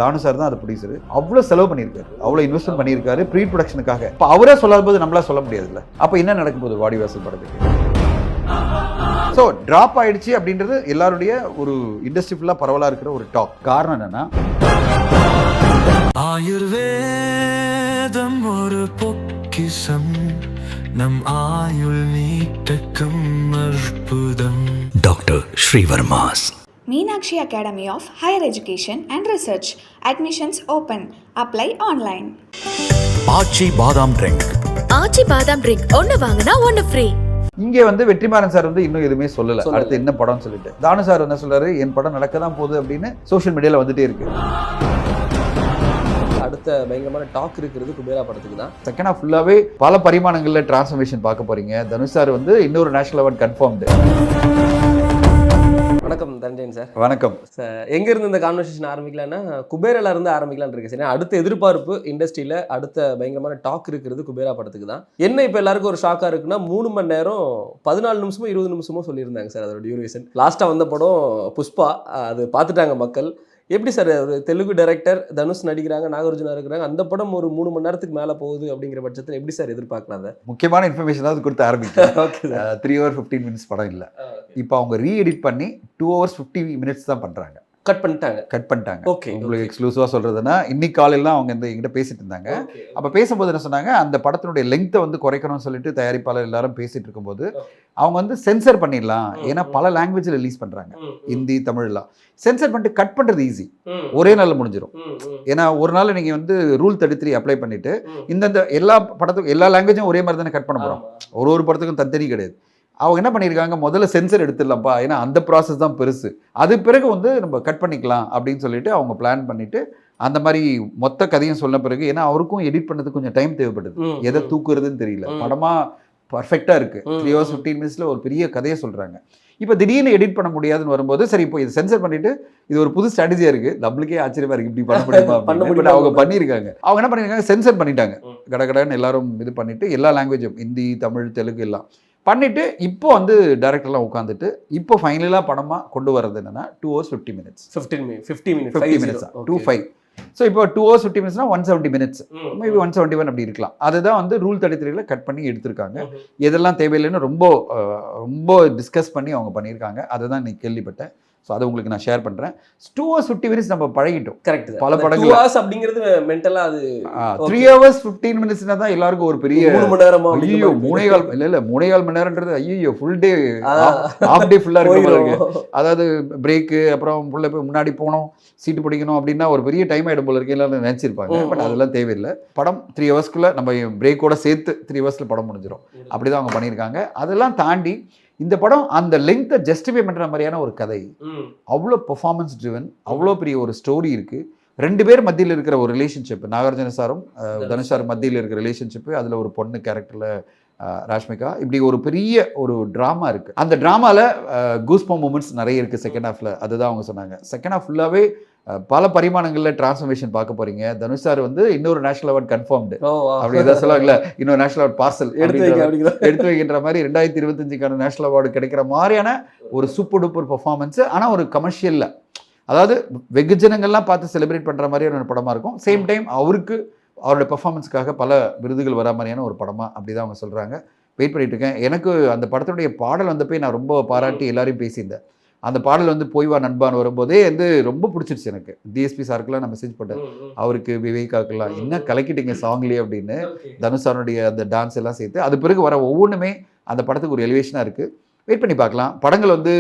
தானு sir தான் அது producer. அவ்வளோ செலவு பண்ணியிருக்காரு, அவ்வளோ இன்வெஸ்ட்மெண்ட் பண்ணியிருக்காரு ப்ரீ ப்ரொடக்ஷனுக்காக. இப்போ அவரே சொல்லாத போது நம்மளா சொல்ல முடியாதுல்ல. அப்போ என்ன நடக்கும் போது வாடிவாசல் படத்துக்கு? ஸோ ட்ராப் ஆயிடுச்சு அப்படின்றது எல்லாருடைய ஒரு இண்டஸ்ட்ரி ஃபுல்லாக பரவலாக இருக்கிற ஒரு டாக். காரணம் என்னன்னா, ஆயுர்வேதம் ஒரு பொக்கிஷம், நம் ஆயுள் நீட்டக்கும் அற்புதம். Doctor Srivarmas. Meenakshi Academy of Higher Education and Research. Admissions open. Apply online. ஆச்சி பாதாம் ட்ரிங்க். ஆச்சி பாதாம் ட்ரிங்க் ஒன்னு வாங்கினா ஒன்னு ஃப்ரீ. இங்கே வந்து வெற்றிமாறன் சார் வந்து இன்னும் எதுவுமே சொல்லலை அடுத்து என்ன படம்னு சொல்லிட்டு. தானு சார் என்ன சொல்றாரு, என் படம் நடக்க தான் போகுது அப்படின்னு சோஷியல் மீடியாவில் வந்துட்டே இருக்கு. அடுத்த பயங்கரமான டாக் இருக்கிறது குபேரா படத்துக்கு தான். செகண்ட் ஹாஃப் ஃபுல்லாகவே பல பரிமாணங்களில் டிரான்ஸ்ஃபர்மேஷன் பார்க்க போறீங்க. தனுஷ் சார் வந்து இன்னொரு நேஷனல் அவார்ட் கன்ஃபார்ம்டு. வணக்கம் தனஞ்சயன் சார். வணக்கம் சார். எங்கேருந்து இந்த கான்வர்சேஷன் ஆரம்பிக்கலாம்னா குபேரால இருந்து ஆரம்பிக்கலான்னு இருக்கு சார். அடுத்த எதிர்பார்ப்பு இண்டஸ்ட்ரியில் அடுத்த பயங்கரமான டாக் இருக்கிறது குபேரா படத்துக்கு தான். என்ன இப்போ எல்லாருக்கும் ஒரு ஷாக்காக இருக்குன்னா 3 மணி நேரம் 14 நிமிஷமோ 20 நிமிஷமோ சொல்லியிருந்தாங்க சார் அதோட டியூரேஷன். லாஸ்ட்டாக வந்த படம் புஷ்பா, அது பார்த்துட்டாங்க மக்கள். எப்படி சார் ஒரு தெலுங்கு டைரக்டர் தனுஷ் நடிக்கிறாங்க, நாகார்ஜுனா இருக்கிறாங்க, அந்த படம் ஒரு 3 மணி நேரத்துக்கு மேலே போகுது அப்படிங்கிற பட்சத்தில் எப்படி சார் எதிர்பார்க்கலாம்? அதை முக்கியமான இன்ஃபர்மேஷன் அது கொடுத்து ஆரம்பிக்கும். 3 hours 15 minutes படம் இல்லை. இப்போ அவங்க ரீஎடிட் பண்ணி 2 hours 50 minutes தான் பண்ணுறாங்க. கட் பண்ணிட்டாங்க. ஓகே, உங்களுக்கு எக்ஸ்க்ளூசிவாக சொல்கிறதுனா இன்னைக்கு காலையில் அவங்க எங்கிட்ட பேசிட்டு இருந்தாங்க. அப்போ பேசும்போது என்ன சொன்னாங்க, அந்த படத்தினுடைய லெங்க்த்தை வந்து குறைக்கணும்னு சொல்லிட்டு தயாரிப்பாளர் எல்லாரும் பேசிட்டு இருக்கும்போது அவங்க வந்து சென்சர் பண்ணிடலாம். ஏன்னா பல லாங்குவேஜில் ரிலீஸ் பண்ணுறாங்க, ஹிந்தி தமிழ்லாம். சென்சர் பண்ணிட்டு கட் பண்ணுறது ஈஸி, ஒரே நாளில் முடிஞ்சிடும். ஏன்னா ஒரு நாள் நீங்கள் வந்து ரூல் 33 அப்ளை பண்ணிட்டு இந்த எல்லா படத்துக்கும் எல்லா லாங்குவேஜும் ஒரே மாதிரி தானே கட் பண்ண போகிறோம். ஒரு படத்துக்கும் தனித்தனி கிடையாது. அவங்க என்ன பண்ணியிருக்காங்க, முதல்ல சென்சர் எடுத்துடலாம்ப்பா, ஏன்னா அந்த ப்ராசஸ் தான் பெருசு, அது பிறகு வந்து நம்ம கட் பண்ணிக்கலாம் அப்படின்னு சொல்லிட்டு அவங்க பிளான் பண்ணிட்டு அந்த மாதிரி மொத்த கதையும் சொன்ன பிறகு, ஏன்னா அவருக்கும் எடிட் பண்ணதுக்கு கொஞ்சம் டைம் தேவைப்படுது, எதை தூக்குறதுன்னு தெரியல. படமாக பர்ஃபெக்டாக இருக்குது, 3 hours 15 minutes ஒரு பெரிய கதையை சொல்கிறாங்க. இப்போ திடீர்னு எடிட் பண்ண முடியாதுன்னு வரும்போது சரி இப்போ இது சென்சர் பண்ணிட்டு இது ஒரு புது ஸ்ட்ராட்டஜியாக இருக்குது. நம்மளுக்கே ஆச்சரியமாக இருக்குது, இப்படி பண்ண முடியுமா? பட் அவங்க பண்ணியிருக்காங்க. அவங்க என்ன பண்ணியிருக்காங்க, சென்சர் பண்ணிட்டாங்க கடகடன்னு எல்லாரும் இது பண்ணிவிட்டு எல்லா லாங்குவேஜும் ஹிந்தி தமிழ் தெலுங்கு எல்லாம் பண்ணிவிட்டு இப்போ வந்து டைரக்டர்லாம் உட்காந்துட்டு இப்போ ஃபைனலாக படமாக கொண்டு வர்றது என்னென்னா 2 hours 50 minutes 50 minutes 25. ஸோ இப்போ 2 hours 50 minutes 170 minutes, மேபி 171 அப்படி இருக்கலாம். அதுதான் வந்து ரூல் 33 கட் பண்ணி எடுத்திருக்காங்க. எதெல்லாம் தேவையில்லைன்னு ரொம்ப டிஸ்கஸ் பண்ணி அவங்க பண்ணியிருக்காங்க. அதை தான் இன்னைக்கு கேள்விப்பட்டேன். ஸோ அதை உங்களுக்கு நான் ஷேர் பண்ணுறேன். 2 hours 50 minutes நம்ம பழகிட்டோம். கரெக்ட். பல படங்கள் 2 hours அப்படிங்கிறது மென்டலாக அது 3 hours 15 minutes தான் எல்லாருக்கும் ஒரு பெரிய 3 மணி நேரமா? ஐயோ 3.5 மணி நேரம்ன்றது ஐயோ ஃபுல் டே ஹாஃப் டே ஃபுல்லாக இருக்கு. அதாவது பிரேக்கு அப்புறம் ஃபுல்லாக போய் முன்னாடி போகணும், சீட்டு பிடிக்கணும் அப்படின்னா ஒரு பெரிய டைம் ஆகிடும் போல இருக்கு எல்லாரும் நினச்சிருப்பாங்க. பட் அதெல்லாம் தேவையில்லை. படம் 3 hours நம்ம பிரேக்கோட சேர்த்து 3 hours படம் முடிஞ்சிடும். அப்படி தான் அவங்க பண்ணியிருக்காங்க. அதெல்லாம் தாண்டி இந்த படம் அந்த லெங்க்த்தை ஜஸ்டிஃபை பண்ணுற மாதிரியான ஒரு கதை, அவ்வளோ பெர்ஃபார்மன்ஸ் ட்ரிவன், அவ்வளோ பெரிய ஒரு ஸ்டோரி இருக்குது. 2 பேர் மத்தியில் இருக்கிற ஒரு ரிலேஷன்ஷிப், நாகார்ஜுன சாரும் தனுஷ் சார் மத்தியில் இருக்கிற ரிலேஷன்ஷிப்பு, அதில் ஒரு பொண்ணு கேரக்டரில் ராஷ்மிகா, இப்படி ஒரு பெரிய ஒரு ட்ராமா இருக்குது. அந்த ட்ராமாவில் கூஸ்பம் மூமெண்ட்ஸ் நிறைய இருக்குது செகண்ட் ஹாஃபில். அதுதான் அவங்க சொன்னாங்க. செகண்ட் ஹாஃப் ஃபுல்லாகவே பல பரிமாணங்களில் டிரான்ஸ்ஃபர்மேஷன் பார்க்க போறீங்க. தனுஷ் சார் வந்து இன்னொரு நேஷனல் அவார்ட் கன்ஃபார்ம்டு அப்படி ஏதாவது சொல்லுவாங்கல்ல, இன்னொரு நேஷனல் அவார்ட் பார்சல் எடுத்து வைக்கின்ற மாதிரி 2025க்கான நேஷனல் அவார்டு கிடைக்கிற மாதிரியான ஒரு சூப்பர் டூப்பர் பர்ஃபார்மன்ஸு. ஆனால் ஒரு கமர்ஷியலில், அதாவது வெகுஜனங்கள்லாம் பார்த்து செலிப்ரேட் பண்ணுற மாதிரியான ஒரு படமாக இருக்கும். சேம் டைம் அவருடைய பர்ஃபார்மன்ஸ்க்காக பல விருதுகள் வரா மாதிரியான ஒரு படமாக அப்படி தான் அவங்க சொல்கிறாங்க. வெயிட் பண்ணிட்டு இருக்கேன். எனக்கு அந்த படத்துடைய பாடல் வந்தப்போ நான் ரொம்ப பாராட்டி எல்லாரையும் பேசியிருந்தேன். அந்த பாடல் வந்து போய் வா நண்பான்னு வரும்போதே வந்து ரொம்ப பிடிச்சிருச்சு எனக்கு. டிஎஸ்பி சாருக்குலாம் நான் மெசேஜ் பண்ணேன், அவருக்கு விவேகாக்கெல்லாம் என்ன கலக்கிட்டீங்க சாங்லேயே அப்படின்னு. தனுஷ் சாருடைய அந்த டான்ஸ் எல்லாம் சேர்த்து அது பிறகு வர ஒவ்வொன்றுமே அந்த படத்துக்கு ஒரு எலிவேஷனாக இருக்குது. வெயிட் பண்ணி பார்க்கலாம். படங்கள் வந்து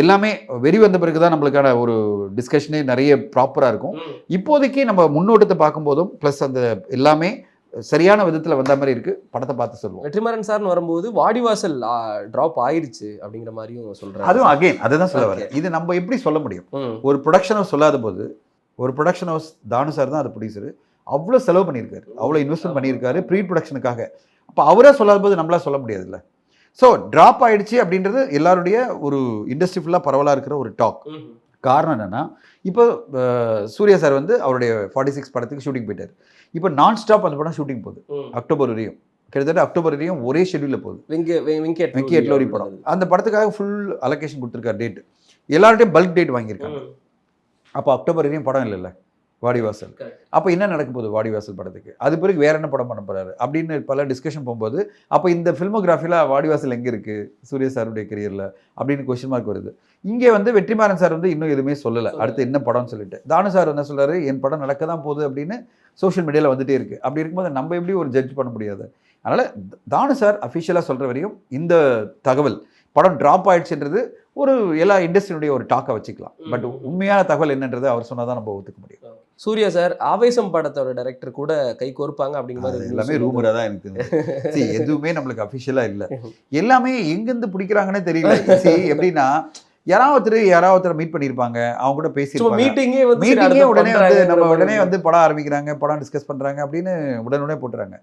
எல்லாமே வெறி வந்த பிறகு தான் நம்மளுக்கான ஒரு டிஸ்கஷனே நிறைய ப்ராப்பராக இருக்கும். இப்போதைக்கு நம்ம முன்னோட்டத்தை பார்க்கும்போதும் ப்ளஸ் அந்த எல்லாமே சரியான விதத்தில் வந்த மாதிரி இருக்கு. படத்தை பார்த்து சொல்லுவோம். வெற்றிமாறன் சார்னு வரும்போது வாடிவாசல் ட்ராப் ஆயிருச்சு அப்படிங்கிற மாதிரியும் சொல்றாங்க. அதுவும் அகைன் அதுதான் சொல்ல வரேன். இது நம்ம எப்படி சொல்ல முடியும்? ஒரு ப்ரொடக்ஷன் ஹவுஸ் சொல்லாத போது, ஒரு ப்ரொடக்ஷன் ஹவுஸ் தானு சார் தான் அது ப்ரொடியூசர், அவ்வளோ செலவு பண்ணியிருக்காரு, அவ்வளோ இன்வெஸ்ட்மெண்ட் பண்ணியிருக்காரு ப்ரீ ப்ரொடக்ஷனுக்காக. அப்போ அவரே சொல்லாத போது நம்மளா சொல்ல முடியாதுல்ல. ஸோ ட்ராப் ஆயிடுச்சு அப்படின்றது எல்லாருடைய ஒரு இண்டஸ்ட்ரி ஃபுல்லாக பரவலாக இருக்கிற ஒரு டாக். காரணம் என்னென்னா, இப்போ சூர்யா சார் வந்து அவருடைய 46 படத்துக்கு ஷூட்டிங் போயிட்டார். இப்போ நான் ஸ்டாப் அந்த படம் ஷூட்டிங் போகுது அக்டோபர் வரையும். கிட்டத்தட்ட அக்டோபர் வரையும் ஒரே ஷெட்யூலில் போகுது. வெங்கி லோரி படம். அந்த படத்துக்காக ஃபுல் அலோகேஷன் கொடுத்துருக்காரு, டேட் எல்லார்ட்டையும் பல்க் டேட் வாங்கியிருக்காங்க. அப்போ அக்டோபர் வரையும் படம் இல்லைல்ல. வாடிவாசல். அப்போ என்ன நடக்க போகுது வாடிவாசல் படத்துக்கு, அது பிறகு வேற என்ன படம் பண்ண போறாரு அப்படின்னு பல டிஸ்கஷன் போகும்போது, அப்போ இந்த ஃபில்மோகிராஃபியில் வாடிவாசல் எங்கே இருக்குது சூர்யா சாருடைய கரியரில் அப்படின்னு கொஸ்டின் மார்க் வருது. இங்கே வந்து வெற்றிமாறன் சார் வந்து இன்னும் எதுவுமே சொல்லலை அடுத்து என்ன படம்னு சொல்லிட்டு. தானு சார் என்ன சொல்றாரு, என் படம் நடக்க தான் போகுது அப்படின்னு சோஷியல் மீடியாவில் வந்துட்டே இருக்குது. அப்படி இருக்கும்போது நம்ம எப்படி ஒரு ஜட்ஜ் பண்ண முடியாது. அதனால் தானு சார் அஃபிஷியலாக சொல்கிற வரையும் இந்த தகவல் படம் ட்ராப் ஆயிடுச்சுன்றது ஒரு எல்லா இண்டஸ்ட்ரியுடைய ஒரு டாக்கை வச்சுக்கலாம். பட் உண்மையான தகவல் என்னன்றது அவர் சொன்னால் தான் நம்ம ஒத்துக்க முடியும். சூர்யா சார் ஆவேசம் படத்தோட டைரக்டர் கூட கை கோர்ப்பாங்க அப்படிங்கிறது எல்லாமே ரூமராக தான் எனக்கு தெரியும். எதுவுமே நம்மளுக்கு அஃபிஷியலாக இல்லை, எல்லாமே எங்கேருந்து பிடிக்கிறாங்கன்னே தெரியல. எப்படின்னா யாராவது மீட் பண்ணியிருப்பாங்க, அவங்க கூட பேசியிருப்பாங்க, மீட்டிங்கே உடனே வந்து நம்ம உடனே வந்து படம் ஆரம்பிக்கிறாங்க, படம் டிஸ்கஸ் பண்ணுறாங்க அப்படின்னு உடனே போட்டுறாங்க.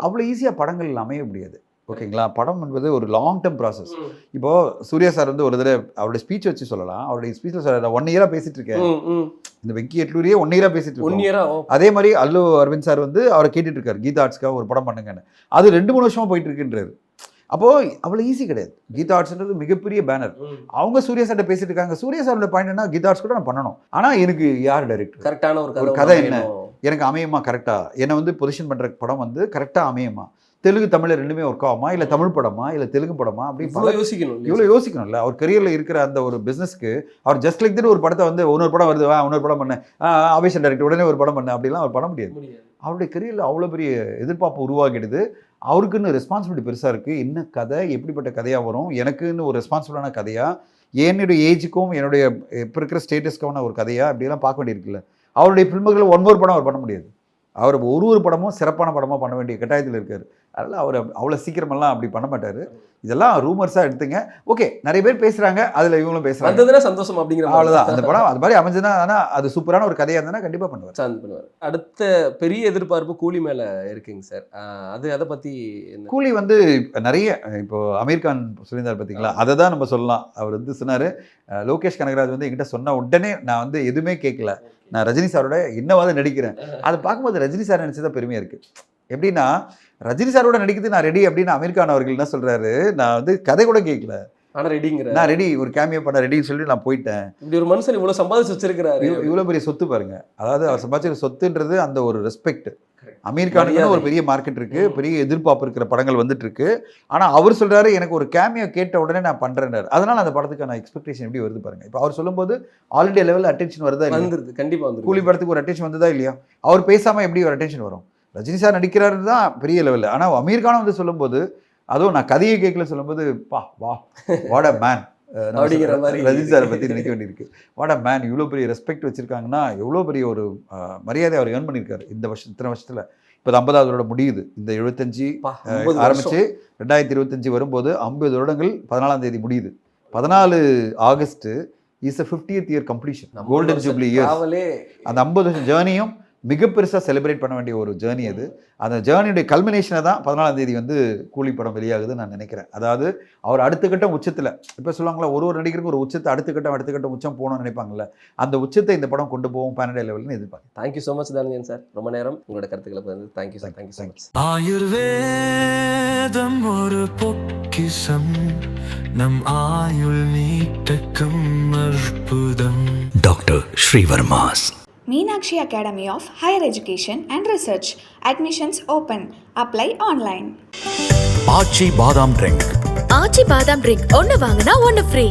அவ்வளோ ஈஸியாக படங்கள் அமைய முடியாது. ஓகேங்களா, படம் என்பது ஒரு லாங் டேர்ம் ப்ராசஸ். இப்போ சூர்யா சார் வந்து ஒரு தடவை அவருடைய ஸ்பீச் வச்சு சொல்லலாம். அவருடைய ஸ்பீச்சில் சார் 1 இயராக பேசிட்டு இருக்கேன், இந்த வெங்கி எட்லூரியே 1 இயராக பேசிட்டு இருக்கோம். அதே மாதிரி அல்லு அரவிந்த் சார் வந்து அவரை கேட்டுட்டு இருக்காரு, கீதா ஆர்ட்ஸ்க்காக ஒரு படம் பண்ணுங்கன்னு. அது 2-3 வருஷமா போயிட்டு இருக்குன்றாரு. அப்போது அவ்வளோ ஈஸி கிடையாது. கீதா ஆர்ட்ஸ்ன்றது மிகப்பெரிய பேனர். அவங்க சூர்யா சார்ட்ட பேசிட்டு இருக்காங்க. சூர்யா சாரோட பாயிண்ட் என்ன, கீதா ஆர்ட்ஸ் கூட நான் பண்ணணும், ஆனால் எனக்கு யார் டைரக்டர், கரெக்டான ஒரு கதை என்ன, எனக்கு அமையுமா, கரெக்டாக என்னை வந்து பொசிஷன் பண்ணுற படம் வந்து கரெக்டாக அமையுமா, தெலுங்கு தமிழ் ரெண்டுமே ஒர்க் ஆகுமா, இல்லை தமிழ் படமா இல்லை தெலுங்கு படமா அப்படின்னு யோசிக்கணும். இவ்வளோ யோசிக்கணும்ல. அவர் கரியரில் இருக்கிற அந்த ஒரு பிஸ்னஸ்க்கு அவர் ஜஸ்ட் லைக் தட் ஒரு படத்தை வந்து இன்னொரு படம் வருது, இன்னொரு படம் பண்ண ஆவேஷன் டைரக்டர் உடனே ஒரு படம் பண்ண அப்படிலாம் அவர் பண்ண முடியாது. அவருடைய கரியரில் அவ்வளோ பெரிய எதிர்பார்ப்பு உருவாகிடுது. அவருக்குன்னு ரெஸ்பான்சிபிலிட்டி பெருசாக இருக்குது. என்ன கதை, எப்படிப்பட்ட கதையாக வரும், எனக்குன்னு ஒரு ரெஸ்பான்சிபிளான கதையா, என்னுடைய ஏஜுக்கும் என்னுடைய இப்போ இருக்கிற ஸ்டேட்டஸ்க்கான ஒரு கதையா அப்படிலாம் பார்க்க வேண்டியிருக்குல்ல. அவருடைய ஃபில்முகளில் 1 படம் அவர் பண்ண முடியாது. அவர் ஒரு படமும் சிறப்பான படமாக பண்ண வேண்டிய கட்டாயத்தில் இருக்கார். அதனால் அவர் அவ்வளோ சீக்கிரமெல்லாம் அப்படி பண்ண மாட்டார். இதெல்லாம் ரூமர்ஸாக எடுத்துங்க. ஓகே, நிறைய பேர் பேசுகிறாங்க, அதில் இவங்களும் பேசுகிறாங்க, சந்தோஷம் அப்படிங்கிற அவ்வளோதான். அந்த படம் அது மாதிரி அமைஞ்சுன்னா, ஆனால் அது சூப்பரான ஒரு கதையாக இருந்தால் கண்டிப்பாக பண்ணுவார். அடுத்த பெரிய எதிர்பார்ப்பு கூலி மேலே இருக்குங்க சார். அதை பற்றி கூலி வந்து நிறைய இப்போ அமீர் கான் சொல்லியிருந்தார் பார்த்தீங்களா, அதை தான் நம்ம சொல்லலாம். அவர் வந்து சொன்னார், லோகேஷ் கனகராஜ் வந்து என்கிட்ட சொன்ன உடனே நான் வந்து எதுவுமே கேட்கல, நான் ரஜினி சாரோட இன்னவாத நடிக்கிறேன். அதை பார்க்கும்போது ரஜினி சார் நினச்சதான் பெருமையாக இருக்குது. எப்படின்னா ரஜினி சாரோட நடிக்கிறது நான் ரெடி அப்படின்னு அமீர் கான் அவர்கள் என்ன சொல்கிறாரு, நான் வந்து கதை கூட கேட்கல, ஆனால் ரெடிங்கிற நான் ரெடி, ஒரு கேமியோ பண்ண ரெடின்னு சொல்லி நான் போயிட்டேன். இப்படி ஒரு மனுஷன் இவ்வளோ சம்பாதிச்சு வச்சிருக்கிறாரு, இவ்வளோ பெரிய சொத்து பாருங்க. அதாவது அவர் சம்பாதிச்ச சொத்துன்றது அந்த ஒரு ரெஸ்பெக்ட். அமீர் கானுக்கு ஒரு பெரிய மார்க்கெட் இருக்கு, பெரிய எதிர்பார்ப்பு இருக்கிற படங்கள் வந்துட்டு இருக்கு. ஆனா அவர் சொல்றாரு, எனக்கு ஒரு கேமியோ கேட்ட உடனே நான் பண்றேன். அதனால அந்த படத்துக்கான எக்ஸ்பெக்டேஷன் எப்படி வருது பாருங்க. இப்போ அவர் சொல்லும்போது ஆல் இண்டியா லெவலில் அட்டென்ஷன் வருதா, வந்துருது, கண்டிப்பா வந்து கூலி படத்துக்கு ஒரு அட்டென்ஷன் வந்ததா இல்லையா? அவர் பேசாம எப்படி ஒரு அட்டென்ஷன் வரும்? ரஜினி சார் நடிக்கிறாரு தான் பெரிய லெவலில். ஆனால் அமீர் கான் வந்து சொல்லும்போது, அதுவும் நான் கதையை கேட்கல சொல்லும்போது, வாட் அ மேன் அப்படிங்கிற மாதிரி ரஜினி சாரை பற்றி நினைக்க வேண்டியிருக்கு. வாட் அ மேன், இவ்வளோ பெரிய ரெஸ்பெக்ட் வச்சிருக்காங்கன்னா எவ்வளோ பெரிய ஒரு மரியாதை அவர் ஏர்ன் பண்ணியிருக்காரு இந்த இத்தனை வருஷத்தில். இப்போ 50வது வருடம் முடியுது. இந்த 75 ஆரம்பித்து 2025 வரும்போது 50 வருடங்கள் 14ஆம் தேதி முடியுது. 14 August is a 50th year completion, golden jubilee year. அந்த 50 வருஷம் ஜேர்னியும் மிக பெருசாக செலிப்ரேட் பண்ண வேண்டிய ஒரு ஜேர்னி அது. அந்த ஜேர்னியுடைய கல்மினேஷனை தான் 14ஆம் தேதி வந்து கூலி படம் வெளியாகுதுன்னு நான் நினைக்கிறேன். அதாவது அவர் அடுத்த கட்டம் உச்சத்தில், இப்போ சொல்லுவாங்களா ஒரு நடிகருக்கு ஒரு உச்சத்தை அடுத்த கட்டம் உச்சம் போகணும்னு நினைப்பாங்கல்ல, அந்த உச்சத்தை இந்த படம் கொண்டு போகும் பேன் இண்டியா லெவல்னு எதிர்பார்க்கேன். Thank you so much Dhananjayan sir, ரொம்ப நேரம் உங்களோட கருத்துக்களை வந்து thank you sir. Thank you so much. ஆயுர்வேதம் ஒரு பொக்கிஷம், நம் ஆயுள் நீட்டக்கும் அற்புதம். Doctor Srivarmas. Meenakshi Academy of Higher Education and Research. Admissions open. Apply online. ஆச்சி பாதாம் ட்ரிங்க். ஆச்சி பாதாம் ட்ரிங்க் ஒன்னு வாங்கினா ஒன்னு ஃப்ரீ.